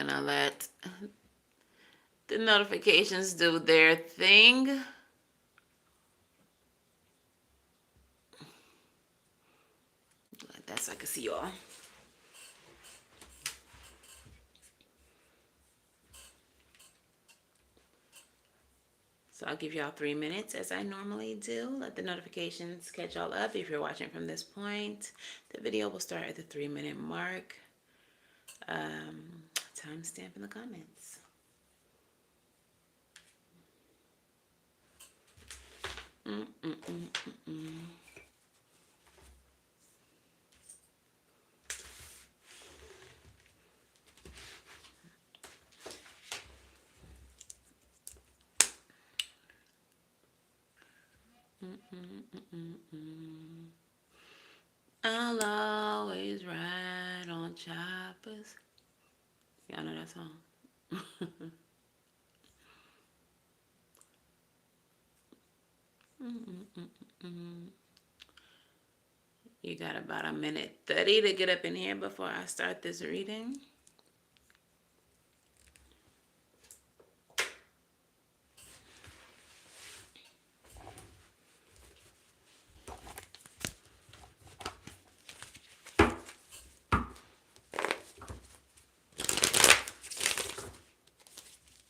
gonna let the notifications do their thing. Like that so I can see y'all. So I'll give y'all 3 minutes as I normally do. Let the notifications catch y'all up. If you're watching from this point, the video will start at the 3-minute mark. Timestamp in the comments. I'll always ride on choppers. Y'all know that song? You got about a minute 30 to get up in here before I start this reading.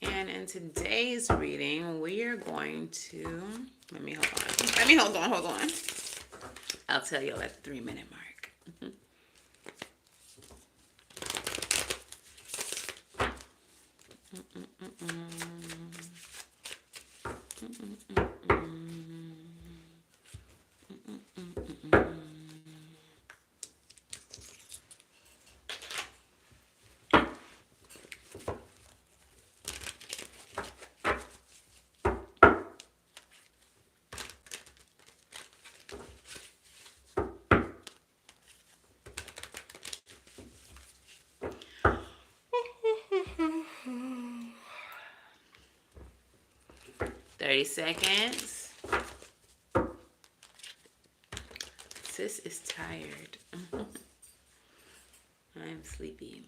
'And in today's reading, we are going to, hold on. I'll tell you at the 3-minute mark. Seconds. Sis is tired. I'm sleepy.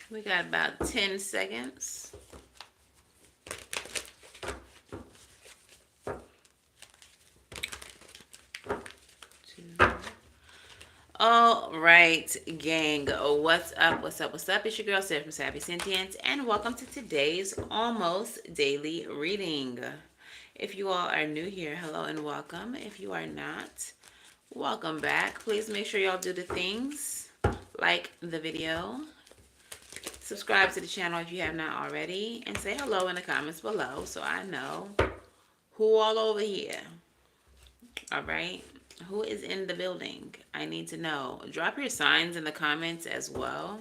We got about 10 seconds. All right, gang. What's up? It's your girl, Savy from Savvy Sentience, and welcome to today's almost daily reading. If you all are new here, hello and welcome. If you are not, welcome back. Please make sure y'all do the things. Like the video. Subscribe to the channel if you have not already. And say hello in the comments below so I know who all over here. All right. Who is in the building? I need to know. Drop your signs in the comments as well.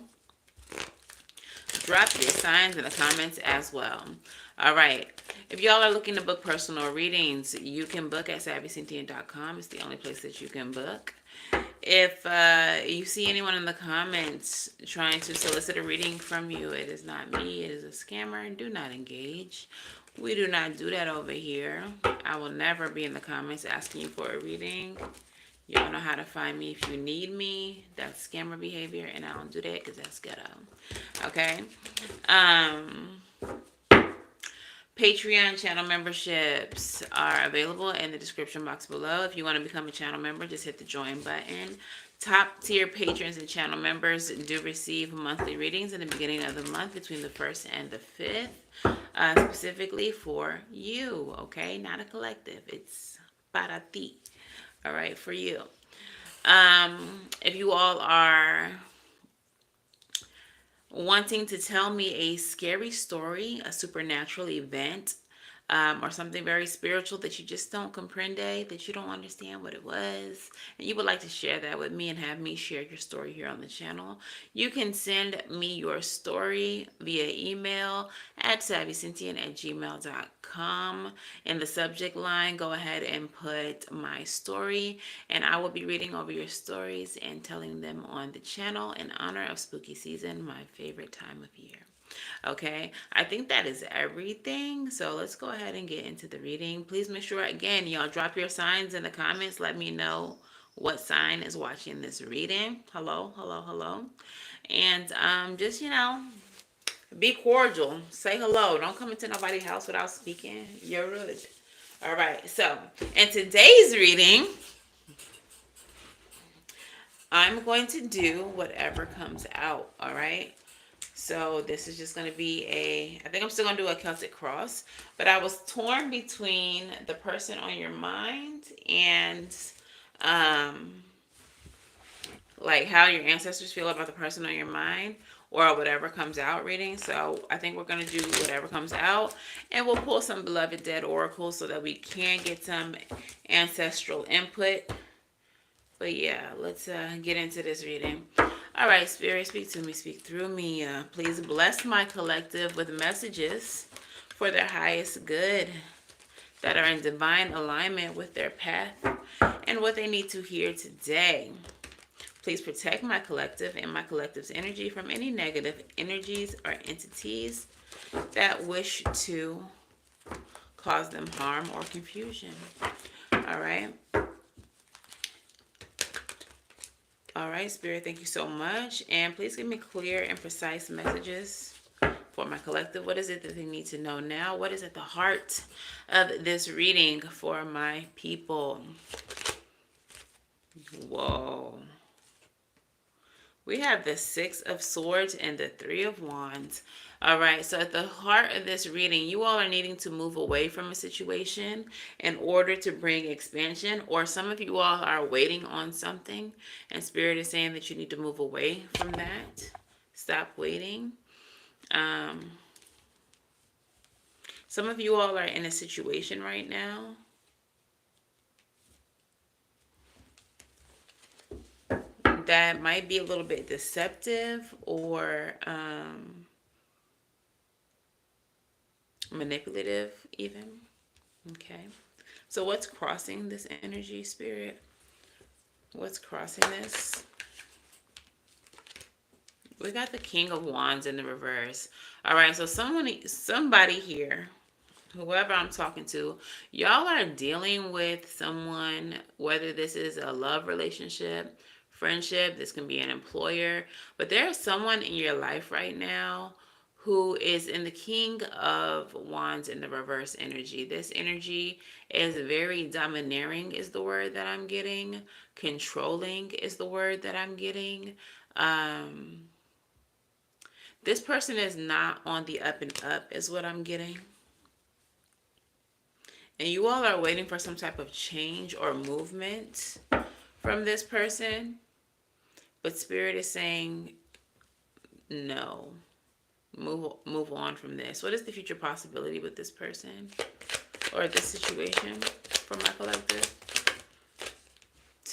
All right. If y'all are looking to book personal readings, you can book at SavySentient.com. It's the only place that you can book. If you see anyone in the comments trying to solicit a reading from you, it is not me. It is a scammer. Do not engage. We do not do that over here. I will never be in the comments asking you for a reading. Y'all know how to find me if you need me. That's scammer behavior, and I don't do that because that's ghetto. Okay? Patreon channel memberships are available in the description box below. If you want to become a channel member, just hit the join button. Top tier patrons and channel members do receive monthly readings in the beginning of the month between the 1st and the 5th, specifically for you, okay? Not a collective. It's para ti, all right, for you. If you all are wanting to tell me a scary story, a supernatural event, or something very spiritual that you just don't comprende, that you don't understand what it was, and you would like to share that with me and have me share your story here on the channel, you can send me your story via email at savvysentient@gmail.com. In the subject line, go ahead and put my story, and I will be reading over your stories and telling them on the channel in honor of spooky season, my favorite time of year. Okay, I think that is everything. So let's go ahead and get into the reading. Please make sure, again, y'all drop your signs in the comments. Let me know what sign is watching this reading. Hello, hello, hello. And just, be cordial. Say hello. Don't come into nobody's house without speaking. You're rude. All right, so in today's reading, I'm going to do whatever comes out. All right. So this is just going to be I think I'm still going to do a Celtic cross, but I was torn between the person on your mind and um, like how your ancestors feel about the person on your mind or whatever comes out reading. So I think we're going to do whatever comes out, and we'll pull some beloved dead oracles so that we can get some ancestral input. But yeah, let's get into this reading. All right, Spirit, speak to me, speak through me. Please bless my collective with messages for their highest good that are in divine alignment with their path and what they need to hear today. Please protect my collective and my collective's energy from any negative energies or entities that wish to cause them harm or confusion. All right. All right, Spirit, thank you so much. And please give me clear and precise messages for my collective. What is it that they need to know now? What is at the heart of this reading for my people? Whoa. We have the Six of Swords and the Three of Wands. All right, so at the heart of this reading, you all are needing to move away from a situation in order to bring expansion, or some of you all are waiting on something, and Spirit is saying that you need to move away from that. Stop waiting. Some of you all are in a situation right now that might be a little bit deceptive or manipulative even. Okay. So what's crossing this energy, Spirit? What's crossing this? We got the King of Wands in the reverse. All right, so somebody here, whoever I'm talking to, y'all are dealing with someone, whether this is a love relationship, friendship, this can be an employer, but there's someone in your life right now who is in the King of Wands in the reverse energy. This energy is very domineering is the word that I'm getting. Controlling is the word that I'm getting. This person is not on the up and up is what I'm getting. And you all are waiting for some type of change or movement from this person. But Spirit is saying, no. Move on from this. What is the future possibility with this person or this situation for my collective?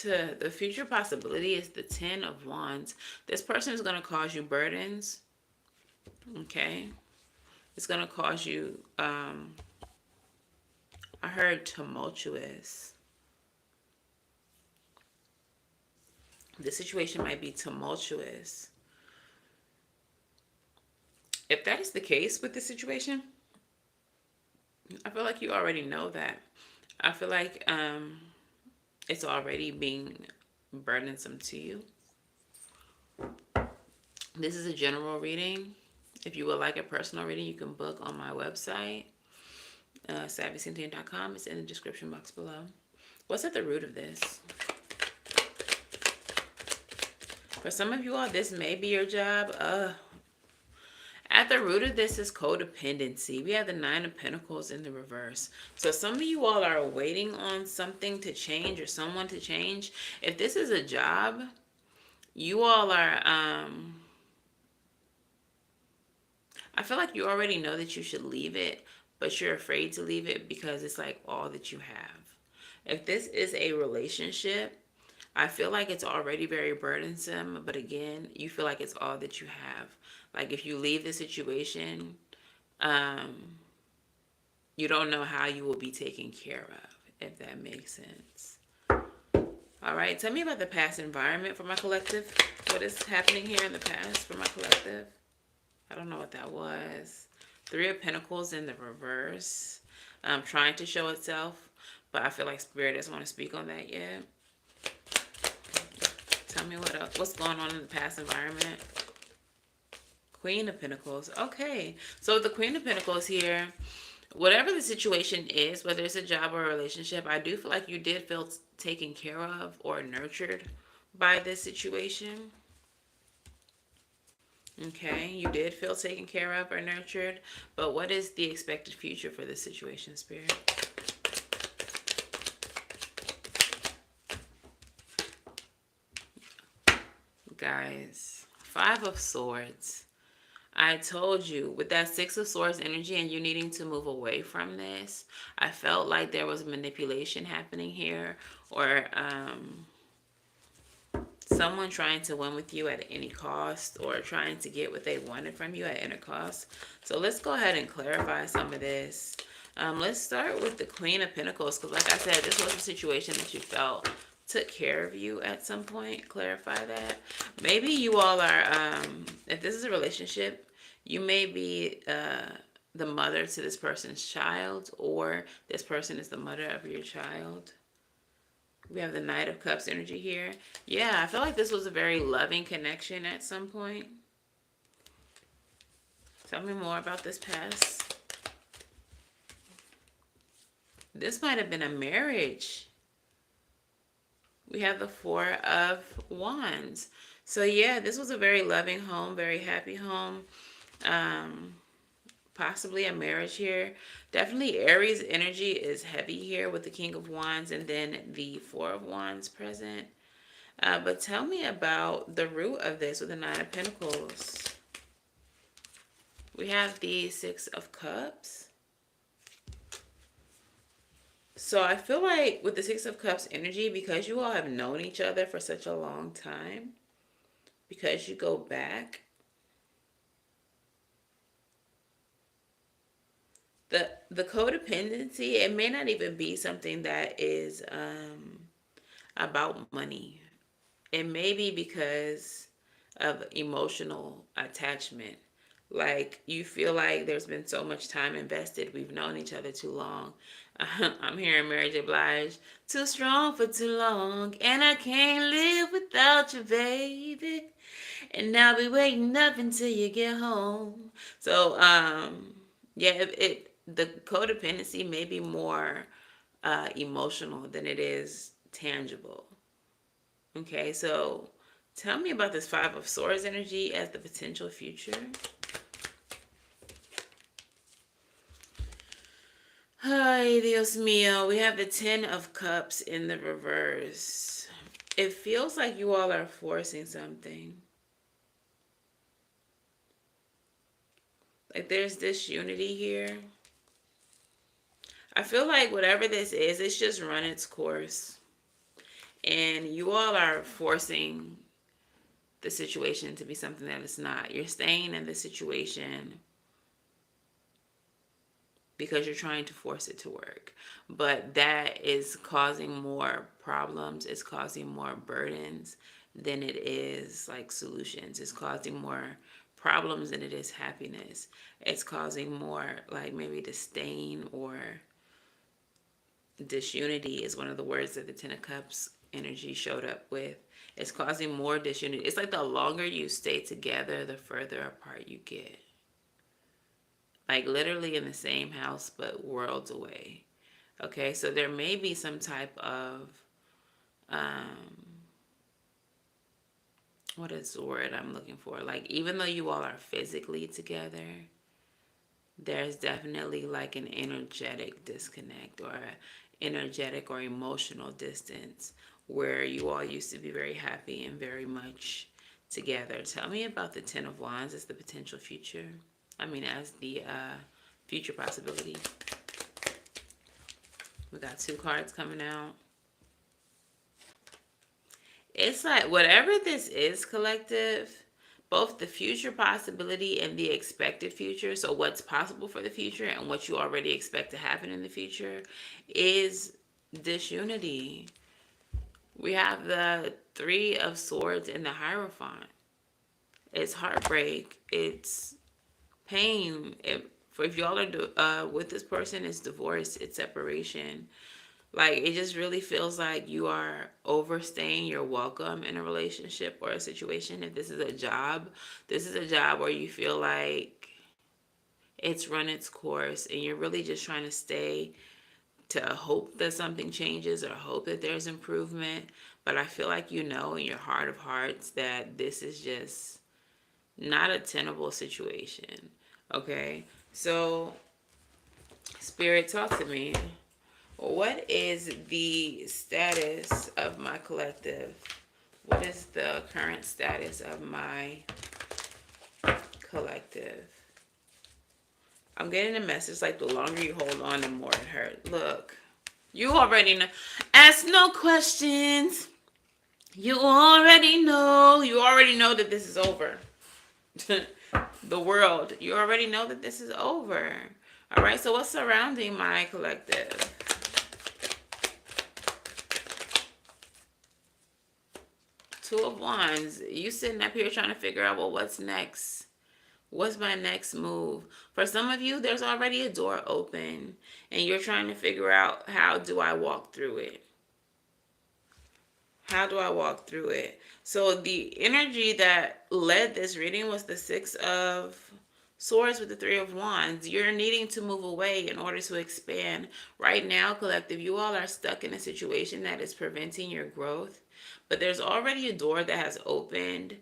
The future possibility is the Ten of Wands. This person is going to cause you burdens. Okay. It's going to cause you, I heard tumultuous. The situation might be tumultuous. If that is the case with the situation, I feel like you already know that. I feel like it's already being burdensome to you. This is a general reading. If you would like a personal reading, you can book on my website, SavySentient.com. It's in the description box below. What's at the root of this? For some of you all, this may be your job. At the root of this is codependency. We have the Nine of Pentacles in the reverse. So some of you all are waiting on something to change or someone to change. If this is a job, you all are, I feel like you already know that you should leave it, but you're afraid to leave it because it's like all that you have. If this is a relationship, I feel like it's already very burdensome, but again, you feel like it's all that you have. Like if you leave the situation, you don't know how you will be taken care of, if that makes sense. All right, tell me about the past environment for my collective. What is happening here in the past for my collective? I don't know what that was. Three of Pentacles in the reverse. Trying to show itself. But I feel like Spirit doesn't want to speak on that yet. Tell me what else. What's going on in the past environment? Queen of Pentacles. Okay. So the Queen of Pentacles here, whatever the situation is, whether it's a job or a relationship, I do feel like you did feel taken care of or nurtured by this situation. Okay, you did feel taken care of or nurtured, but what is the expected future for this situation, Spirit? Guys, Five of Swords. I told you, with that Six of Swords energy and you needing to move away from this, I felt like there was manipulation happening here, or someone trying to win with you at any cost, or trying to get what they wanted from you at any cost. So let's go ahead and clarify some of this. Let's start with the Queen of Pentacles, because like I said, this was a situation that you felt took care of you at some point. Clarify that. Maybe you all are, if this is a relationship, you may be the mother to this person's child, or this person is the mother of your child. We have the Knight of Cups energy here. Yeah, I feel like this was a very loving connection at some point. Tell me more about this past. This might have been a marriage. We have the Four of Wands. So yeah, this was a very loving home, very happy home. Possibly a marriage here. Definitely Aries energy is heavy here with the King of Wands and then the Four of Wands present. But tell me about the root of this with the Nine of Pentacles. We have the Six of Cups. So I feel like with the Six of Cups energy, because you all have known each other for such a long time, because you go back, the codependency, it may not even be something that is about money. It may be because of emotional attachment. Like you feel like there's been so much time invested. We've known each other too long. I'm hearing Mary J. Blige. Too strong for too long, and I can't live without you, baby. And I'll be waiting up until you get home. So, yeah, the codependency may be more emotional than it is tangible. Okay, so tell me about this Five of Swords energy as the potential future. Ay, Dios mío. We have the Ten of Cups in the reverse. It feels like you all are forcing something. Like there's disunity here. I feel like whatever this is, it's just run its course. And you all are forcing the situation to be something that it's not. You're staying in the situation because you're trying to force it to work. But that is causing more problems. It's causing more burdens than it is like solutions. It's causing more problems than it is happiness. It's causing more like maybe disdain or disunity is one of the words that the Ten of Cups energy showed up with. It's causing more disunity. It's like the longer you stay together, the further apart you get. Like literally in the same house, but worlds away. Okay, so there may be some type of, what is the word I'm looking for? Like even though you all are physically together, there's definitely like an energetic disconnect or energetic or emotional distance where you all used to be very happy and very much together. Tell me about the Ten of Wands as the potential future. I mean, as the future possibility. We got two cards coming out. It's like whatever this is, collective, both the future possibility and the expected future, so what's possible for the future and what you already expect to happen in the future, is disunity. We have the Three of Swords and the Hierophant. It's heartbreak. It's pain. If y'all are with this person, it's divorce, it's separation. Like, it just really feels like you are overstaying your welcome in a relationship or a situation. If this is a job where you feel like it's run its course and you're really just trying to stay to hope that something changes or hope that there's improvement. But I feel like you know in your heart of hearts that this is just not a tenable situation. Okay? So, Spirit, talk to me. What is the status of my collective? What is the current status of my collective? I'm getting a message like the longer you hold on, the more it hurts. Look, you already know. Ask no questions. You already know. You already know that this is over. The world. You already know that this is over. All right, so what's surrounding my collective? Two of Wands. You sitting up here trying to figure out, well, what's next? What's my next move? For some of you, there's already a door open and you're trying to figure out, how do I walk through it? How do I walk through it? So the energy that led this reading was the Six of Swords with the Three of Wands. You're needing to move away in order to expand. Right now, collective, you all are stuck in a situation that is preventing your growth. But there's already a door that has opened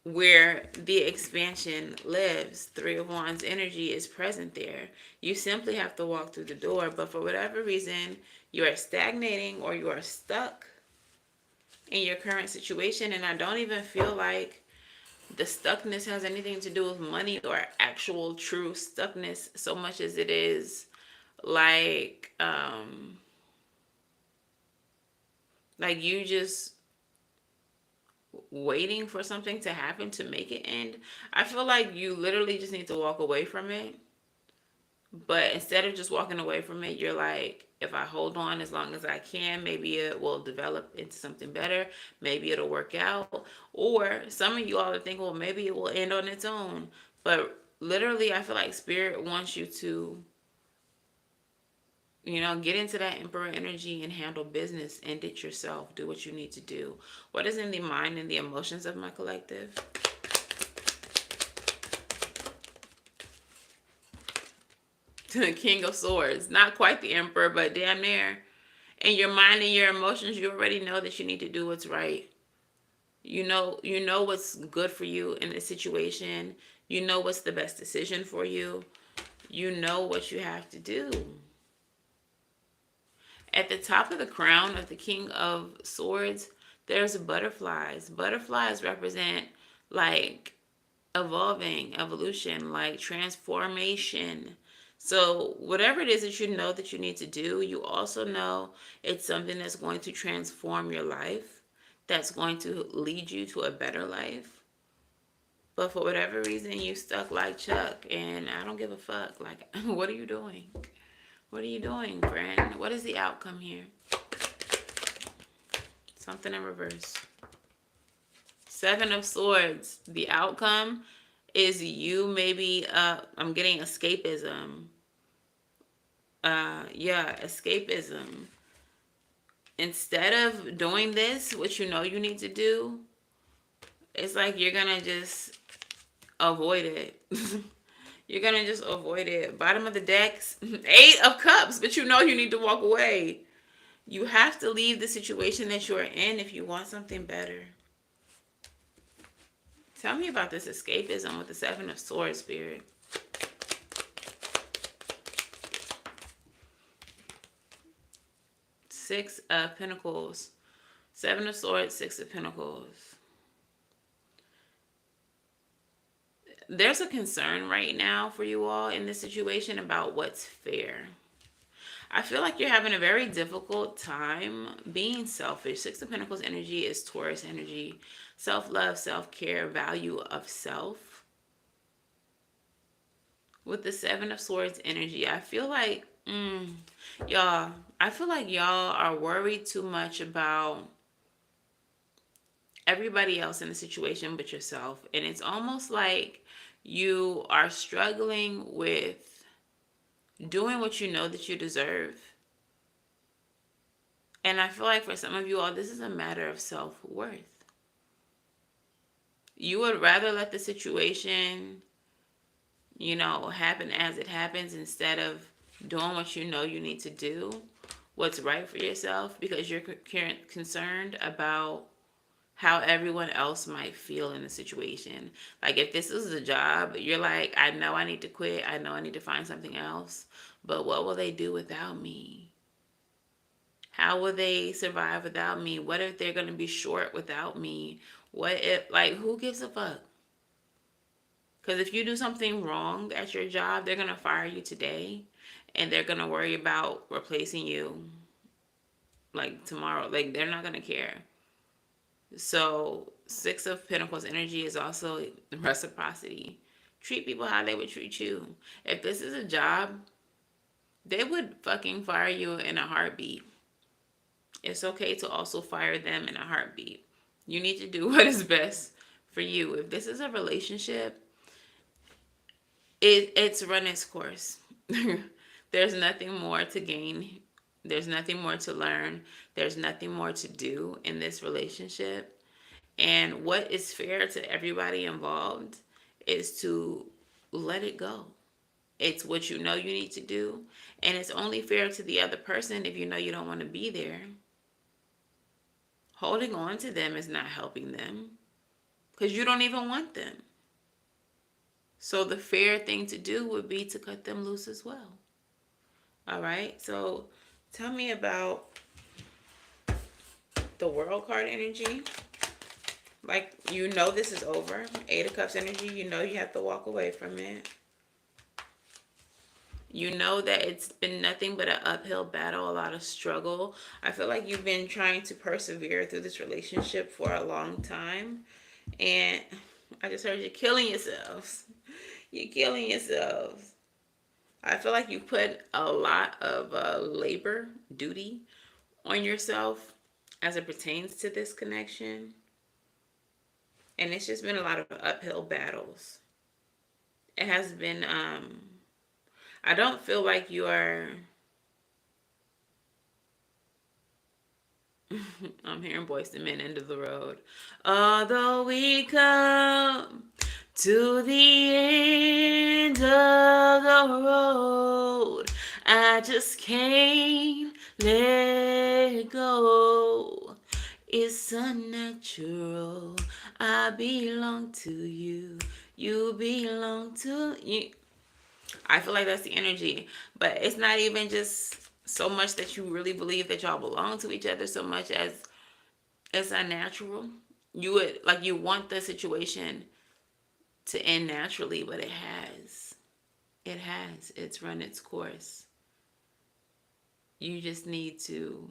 where the expansion lives. Three of Wands energy is present there. You simply have to walk through the door. But for whatever reason, you are stagnating or you are stuck in your current situation. And I don't even feel like the stuckness has anything to do with money or actual true stuckness so much as it is like you just waiting for something to happen to make it end. I feel like you literally just need to walk away from it. But instead of just walking away from it, you're like, if I hold on as long as I can, maybe it will develop into something better. Maybe it'll work out. Or some of you all are thinking, well, maybe it will end on its own. But literally, I feel like Spirit wants you to, get into that Emperor energy and handle business. End it yourself. Do what you need to do. What is in the mind and the emotions of my collective? The King of Swords. Not quite the Emperor, but damn near. In your mind and your emotions, you already know that you need to do what's right. You know what's good for you in this situation. You know what's the best decision for you. You know what you have to do. At the top of the crown of the King of Swords, there's butterflies. Butterflies represent like evolving, evolution, like transformation. So whatever it is that you know that you need to do, you also know it's something that's going to transform your life, that's going to lead you to a better life. But for whatever reason, you stuck like Chuck, and I don't give a fuck. Like, what are you doing? What are you doing, friend? What is the outcome here? Something in reverse. Seven of Swords. The outcome is you maybe, I'm getting escapism. Escapism. Instead of doing this, what you know you need to do, it's like you're gonna just avoid it. You're gonna just avoid it. Bottom of the decks, Eight of Cups, but you know you need to walk away. You have to leave the situation that you're in if you want something better. Tell me about this escapism with the Seven of Swords, Spirit. Six of Pentacles. Seven of Swords, Six of Pentacles. There's a concern right now for you all in this situation about what's fair. I feel like you're having a very difficult time being selfish. Six of Pentacles energy is Taurus energy. Self-love, self-care, value of self. With the Seven of Swords energy, I feel like, y'all are worried too much about everybody else in the situation but yourself. And it's almost like You are struggling with doing what you know that you deserve. And I feel like for some of you all, this is a matter of self worth. You would rather let the situation, happen as it happens instead of doing what you know you need to do, what's right for yourself, because you're concerned about how everyone else might feel in the situation. Like if this is a job, you're like, I know I need to quit. I know I need to find something else. But what will they do without me? How will they survive without me? What if they're going to be short without me? What if, like, who gives a fuck? Because if you do something wrong at your job, they're going to fire you today and they're going to worry about replacing you like tomorrow. Like, they're not going to care. So, Six of Pentacles energy is also reciprocity. Treat people how they would treat you. If this is a job, they would fucking fire you in a heartbeat. It's okay to also fire them in a heartbeat. You need to do what is best for you. If this is a relationship, it's run its course. There's nothing more to gain. There's nothing more to learn. There's nothing more to do in this relationship. And what is fair to everybody involved is to let it go. It's what you know you need to do. And it's only fair to the other person if you know you don't want to be there. Holding on to them is not helping them because you don't even want them. So the fair thing to do would be to cut them loose as well. All right. So tell me about the World card energy. Like, this is over. Eight of Cups energy. You have to walk away from it. You know that it's been nothing but an uphill battle, a lot of struggle. I feel like you've been trying to persevere through this relationship for a long time. And I just heard you're killing yourselves. You're killing yourselves. I feel like you put a lot of labor, duty on yourself as it pertains to this connection. And it's just been a lot of uphill battles. It has been, I don't feel like you are, I'm hearing Boyz II Men, End of the Road. Although we come to the end of the road, I just can't let go. It's unnatural. I belong to you. You belong to you. I feel like that's the energy. But it's not even just so much that you really believe that y'all belong to each other so much as it's unnatural. You want the situation to end naturally, but it has. It has. It's run its course. You just need to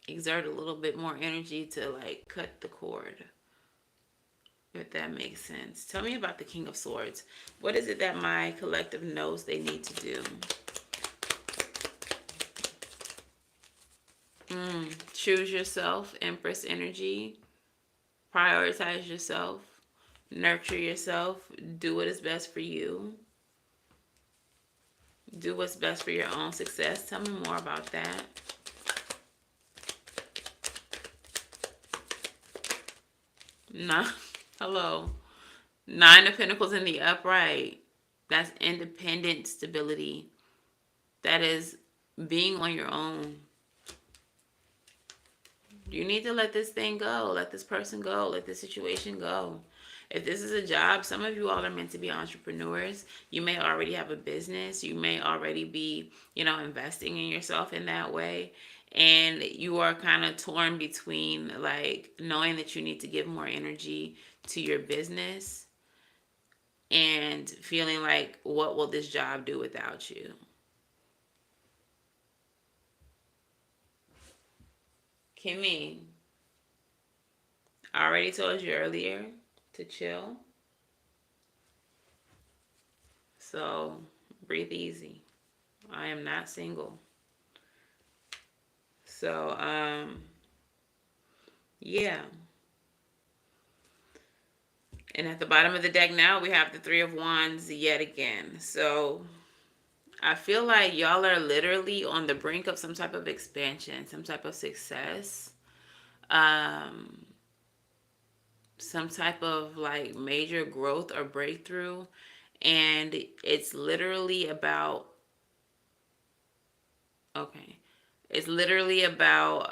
exert a little bit more energy to like cut the cord, if that makes sense. Tell me about the King of Swords. What is it that my collective knows they need to do? Choose yourself, Empress energy. Prioritize yourself. Nurture yourself. Do what is best for you. Do what's best for your own success. Tell me more about that. Nah. Hello. Nine of Pentacles in the upright. That's independent stability. That is being on your own. You need to let this thing go. Let this person go. Let this situation go. If this is a job, some of you all are meant to be entrepreneurs. You may already have a business. You may already be, investing in yourself in that way. And you are kind of torn between like knowing that you need to give more energy to your business and feeling like, what will this job do without you? Kimmy, I already told you earlier to chill. So breathe easy. I am not single. So, yeah. And at the bottom of the deck now, we have the Three of Wands yet again. So I feel like y'all are literally on the brink of some type of expansion, some type of success, um, some type of like major growth or breakthrough. And it's literally about, okay, it's literally about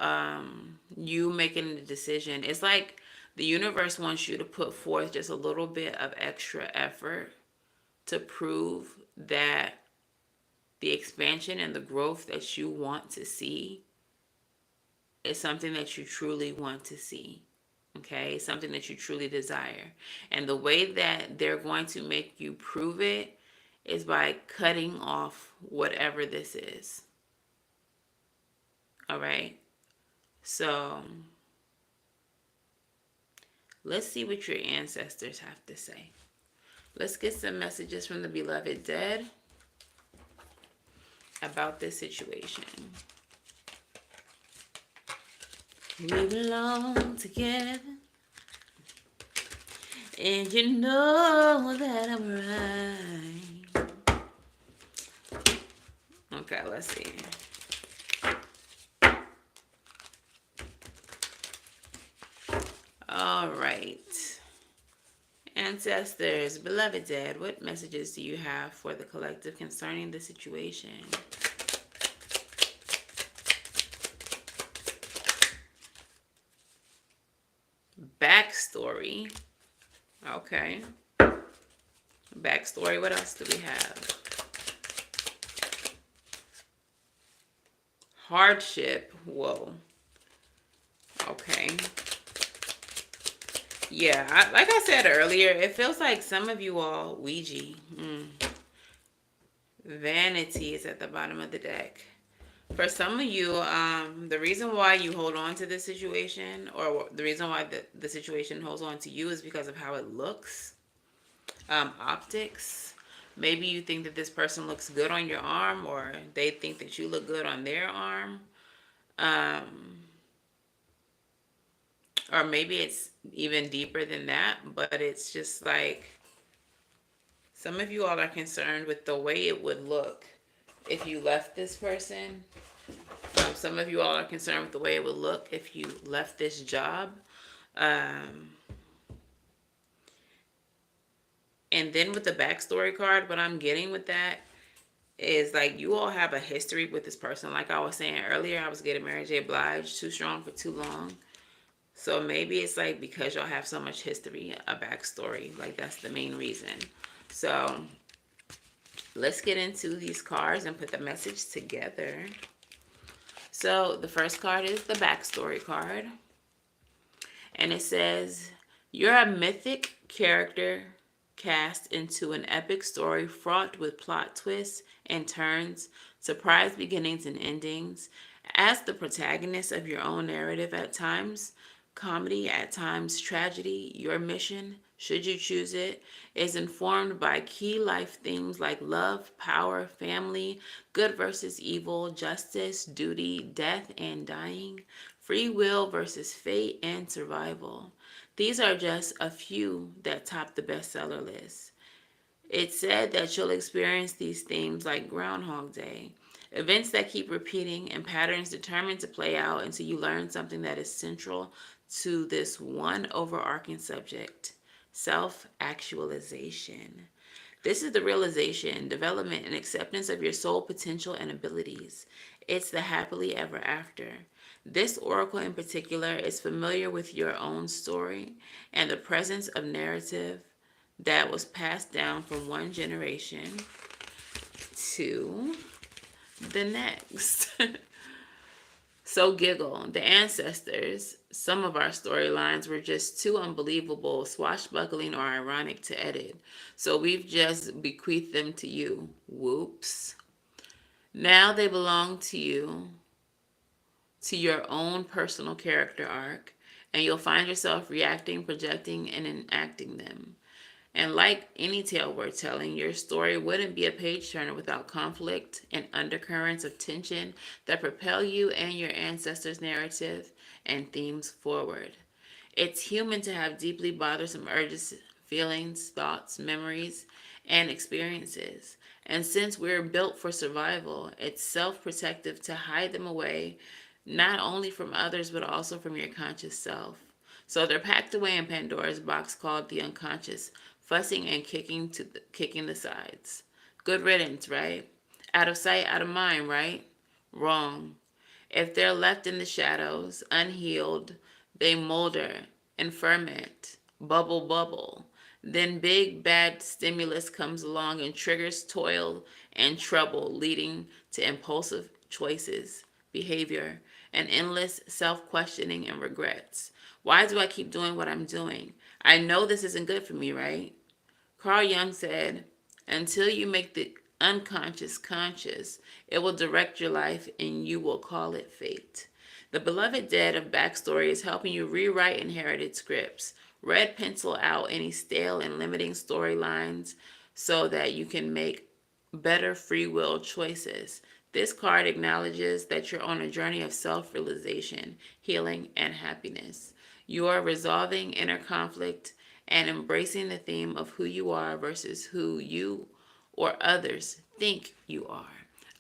you making the decision. It's like the universe wants you to put forth just a little bit of extra effort to prove that the expansion and the growth that you want to see is something that you truly want to see. Okay, something that you truly desire. And the way that they're going to make you prove it is by cutting off whatever this is. All right. So let's see what your ancestors have to say. Let's get some messages from the beloved dead about this situation. We belong together, and you know that I'm right. Okay, let's see. All right. Ancestors, beloved dead, what messages do you have for the collective concerning the situation? Backstory. Okay. Backstory. What else do we have? Hardship. Whoa. Okay. Yeah, like I said earlier, it feels like some of you all, Ouija. Vanity is at the bottom of the deck. For some of you, the reason why you hold on to this situation, or the reason why the situation holds on to you, is because of how it looks. Optics. Maybe you think that this person looks good on your arm, or they think that you look good on their arm. Or maybe it's even deeper than that, but it's just like some of you all are concerned with the way it would look if you left this person. Some of you all are concerned with the way it would look if you left this job. Um, and then with the backstory card, what I'm getting with that is like you all have a history with this person. Like I was saying earlier, I was getting Mary J. Blige, too strong for too long. So maybe it's like because y'all have so much history, a backstory. Like that's the main reason. So let's get into these cards and put the message together. So the first card is the backstory card. And it says, you're a mythic character cast into an epic story fraught with plot twists and turns, surprise beginnings and endings. As the protagonist of your own narrative at times, comedy, at times tragedy, your mission, should you choose it, is informed by key life themes like love, power, family, good versus evil, justice, duty, death and dying, free will versus fate, and survival. These are just a few that top the bestseller list. It's said that you'll experience these themes like Groundhog Day, events that keep repeating and patterns determined to play out until you learn something that is central to this one overarching subject: self actualization. This is the realization, development, and acceptance of your soul potential and abilities. It's the happily ever after. This oracle in particular is familiar with your own story and the presence of narrative that was passed down from one generation to the next. So giggle. The ancestors, some of our storylines were just too unbelievable, swashbuckling, or ironic to edit. So we've just bequeathed them to you. Whoops. Now they belong to you, to your own personal character arc, and you'll find yourself reacting, projecting, and enacting them. And like any tale worth telling, your story wouldn't be a page turner without conflict and undercurrents of tension that propel you and your ancestors' narrative and themes forward. It's human to have deeply bothersome urges feelings, thoughts, memories, and experiences. And since we're built for survival, it's self protective to hide them away, not only from others, but also from your conscious self. So they're packed away in Pandora's box called the unconscious, fussing and kicking the sides. Good riddance, right? Out of sight, out of mind, right? Wrong. If they're left in the shadows, unhealed, they molder and ferment, bubble, bubble. Then big bad stimulus comes along and triggers toil and trouble, leading to impulsive choices, behavior, and endless self questioning and regrets. Why do I keep doing what I'm doing? I know this isn't good for me, right? Carl Jung said, until you make the unconscious conscious, it will direct your life and you will call it fate. The Beloved Dead of Backstory is helping you rewrite inherited scripts. Red pencil out any stale and limiting storylines so that you can make better free will choices. This card acknowledges that you're on a journey of self realization, healing, and happiness. You are resolving inner conflict and embracing the theme of who you are versus who you or others think you are.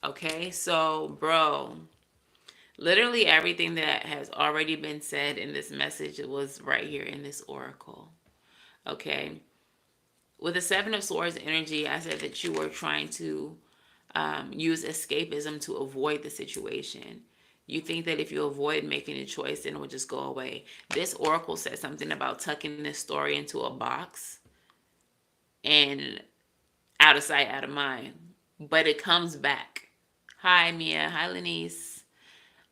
Okay, so, bro, literally everything that has already been said in this message was right here in this oracle. Okay, with the Seven of Swords energy, I said that you were trying to use escapism to avoid the situation. You think that if you avoid making a choice, then it will just go away. This oracle said something about tucking this story into a box and out of sight, out of mind. But it comes back. Hi, Mia. Hi, Lenice.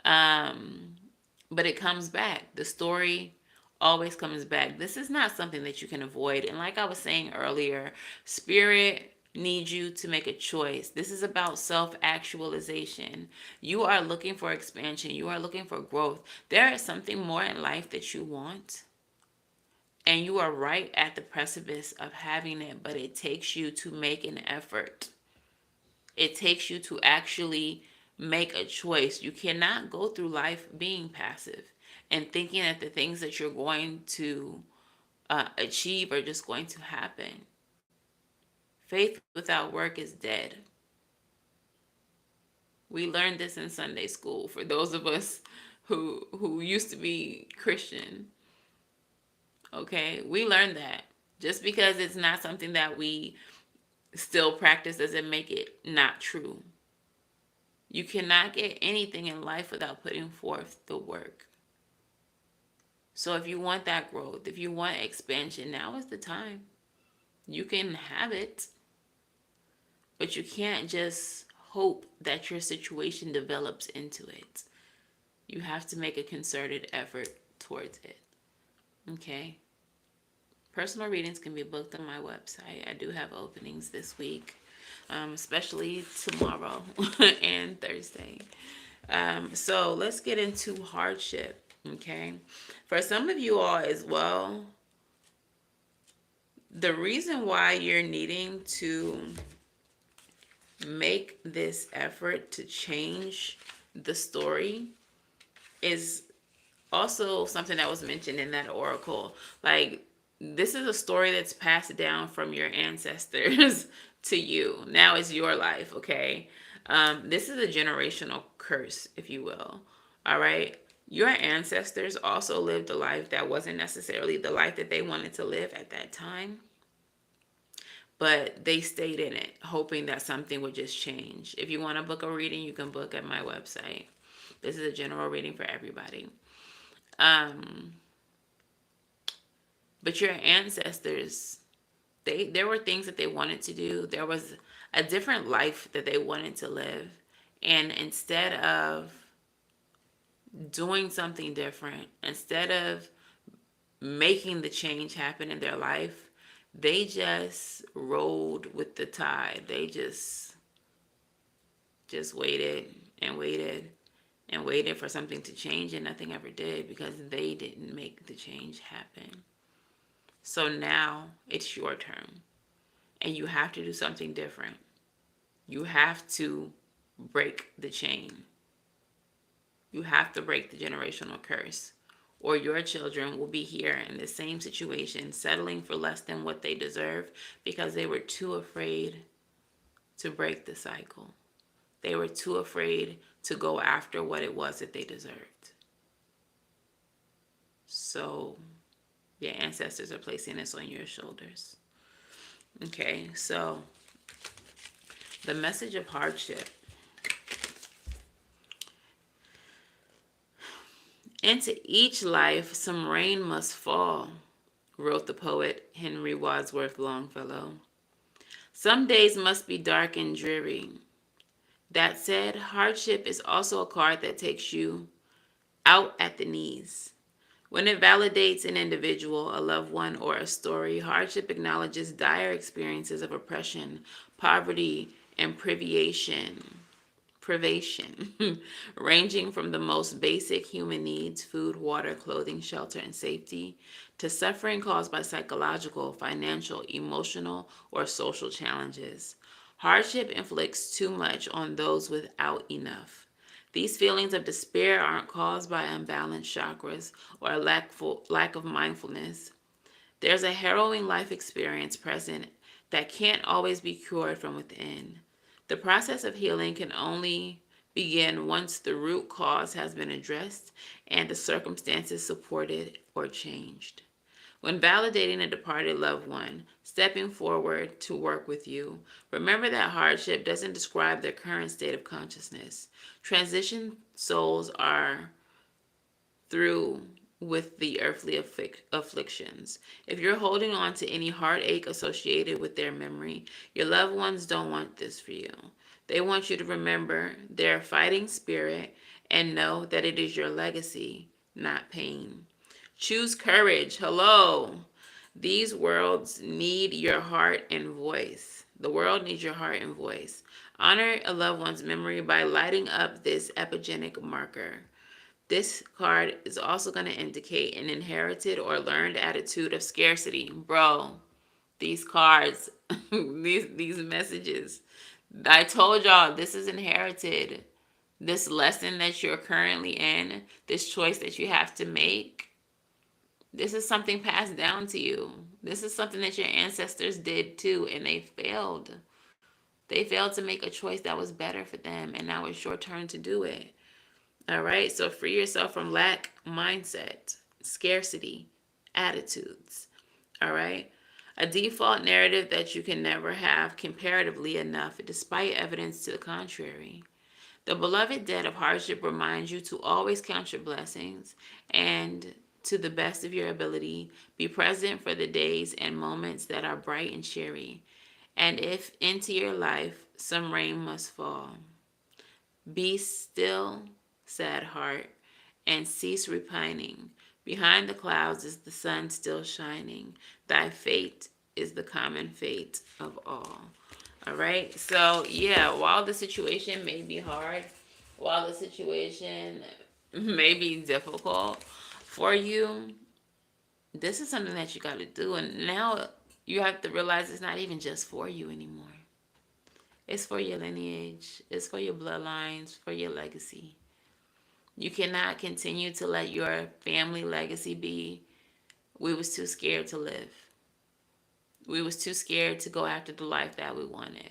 But it comes back. The story always comes back. This is not something that you can avoid. And like I was saying earlier, spirit needs you to make a choice. This is about self-actualization. You are looking for expansion. You are looking for growth. There is something more in life that you want. And you are right at the precipice of having it, but it takes you to make an effort. It takes you to actually make a choice. You cannot go through life being passive and thinking that the things that you're going to achieve are just going to happen. Faith without work is dead. We learned this in Sunday school for those of us who used to be Christian. Okay, we learned that. Just because it's not something that we still practice doesn't make it not true. You cannot get anything in life without putting forth the work. So if you want that growth, if you want expansion, now is the time. You can have it, but you can't just hope that your situation develops into it. You have to make a concerted effort towards it. Okay? Personal readings can be booked on my website. I do have openings this week, especially tomorrow and Thursday. So let's get into hardship. Okay? For some of you all as well, the reason why you're needing to make this effort to change the story is also something that was mentioned in that oracle. Like, this is a story that's passed down from your ancestors to you. Now it's your life, okay? This is a generational curse, if you will. All right? Your ancestors also lived a life that wasn't necessarily the life that they wanted to live at that time, but they stayed in it, hoping that something would just change. If you want to book a reading, you can book at my website. This is a general reading for everybody. But your ancestors, there were things that they wanted to do. There was a different life that they wanted to live. And instead of doing something different, instead of making the change happen in their life, they just rode with the tide. They just waited and waited and waited for something to change, and nothing ever did because they didn't make the change happen. So now it's your turn, and you have to do something different. You have to break the chain. You have to break the generational curse, or your children will be here in the same situation, settling for less than what they deserve because they were too afraid to break the cycle. They were too afraid to go after what it was that they deserved. So, your ancestors are placing this on your shoulders. Okay, so the message of hardship. Into each life, some rain must fall, wrote the poet Henry Wadsworth Longfellow. Some days must be dark and dreary. That said, hardship is also a card that takes you out at the knees. When it validates an individual, a loved one, or a story, hardship acknowledges dire experiences of oppression, poverty, and privation, ranging from the most basic human needs, food, water, clothing, shelter, and safety, to suffering caused by psychological, financial, emotional, or social challenges. Hardship inflicts too much on those without enough. These feelings of despair aren't caused by unbalanced chakras or a lack of mindfulness. There's a harrowing life experience present that can't always be cured from within. The process of healing can only begin once the root cause has been addressed and the circumstances supported or changed. When validating a departed loved one, stepping forward to work with you, remember that hardship doesn't describe their current state of consciousness. Transition souls are through with the earthly afflictions. If you're holding on to any heartache associated with their memory, your loved ones don't want this for you. They want you to remember their fighting spirit and know that it is your legacy, not pain. Choose courage. Hello. These worlds need your heart and voice. The world needs your heart and voice. Honor a loved one's memory by lighting up this epigenetic marker. This card is also going to indicate an inherited or learned attitude of scarcity. Bro, these cards, these messages. I told y'all this is inherited. This lesson that you're currently in, this choice that you have to make, this is something passed down to you. This is something that your ancestors did too, and they failed. They failed to make a choice that was better for them, and now it's your turn to do it. All right, so free yourself from lack mindset, scarcity, attitudes. All right, a default narrative that you can never have comparatively enough, despite evidence to the contrary. The beloved debt of hardship reminds you to always count your blessings and, to the best of your ability, be present for the days and moments that are bright and cheery. And if into your life some rain must fall, be still, sad heart, and cease repining. Behind the clouds is the sun still shining. Thy fate is the common fate of all. All right. So, yeah, while the situation may be hard, while the situation may be difficult for you, this is something that you got to do. And now you have to realize it's not even just for you anymore. It's for your lineage, it's for your bloodlines, for your legacy. You cannot continue to let your family legacy be, we was too scared to live. We was too scared to go after the life that we wanted.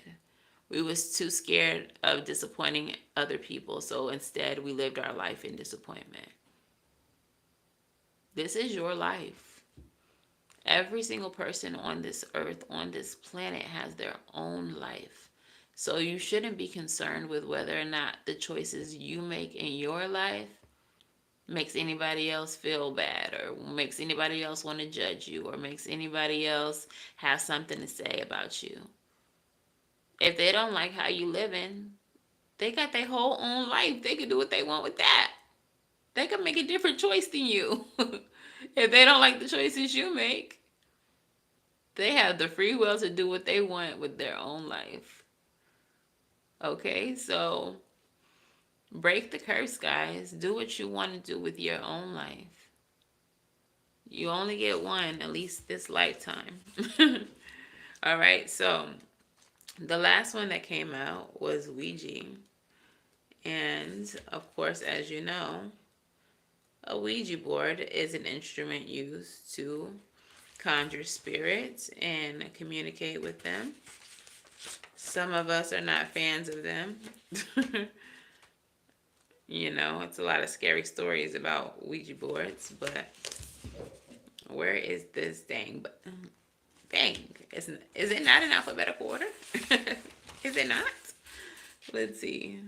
We was too scared of disappointing other people, so instead we lived our life in disappointment. This is your life. Every single person on this earth, on this planet, has their own life. So you shouldn't be concerned with whether or not the choices you make in your life makes anybody else feel bad or makes anybody else want to judge you or makes anybody else have something to say about you. If they don't like how you living, they got their whole own life. They can do what they want with that. They can make a different choice than you. If they don't like the choices you make, they have the free will to do what they want with their own life. Okay, so break the curse, guys. Do what you want to do with your own life. You only get one, at least this lifetime. All right, so the last one that came out was Ouija. And of course, as you know, A Ouija board is an instrument used to conjure spirits and communicate with them. Some of us are not fans of them. You know, it's a lot of scary stories about Ouija boards, but where is this dang? Is it not in alphabetical order? Is it not? Let's see.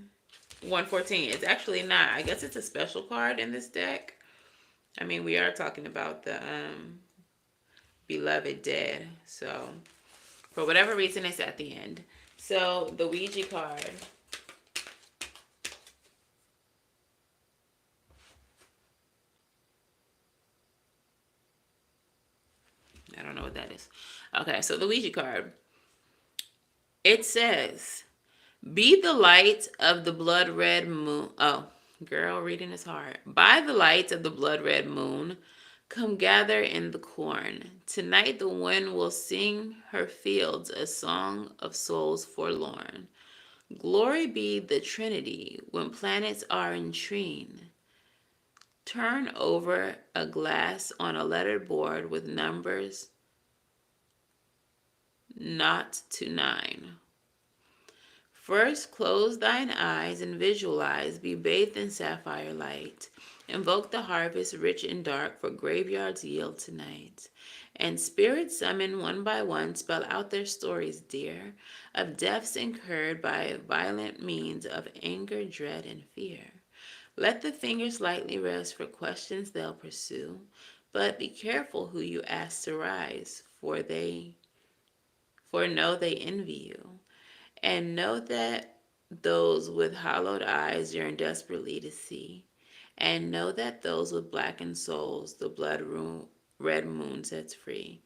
114. It's actually not. I guess it's a special card in this deck. I mean, we are talking about the beloved dead. So, for whatever reason, it's at the end. So, the Ouija card. I don't know what that is. Okay, so the Ouija card. It says, be the light of the blood red moon. Oh, girl, reading is hard. By the light of the blood red moon, come gather in the corn. Tonight the wind will sing her fields a song of souls forlorn. Glory be the Trinity when planets are in trine. Turn over a glass on a lettered board with numbers not to 9. First, close thine eyes and visualize, be bathed in sapphire light. Invoke the harvest rich and dark, for graveyards yield tonight. And spirits summoned one by one spell out their stories, dear, of deaths incurred by violent means of anger, dread, and fear. Let the fingers lightly rest for questions they'll pursue, but be careful who you ask to rise, for know they envy you. And know that those with hollowed eyes yearn desperately to see. And know that those with blackened souls the red moon sets free.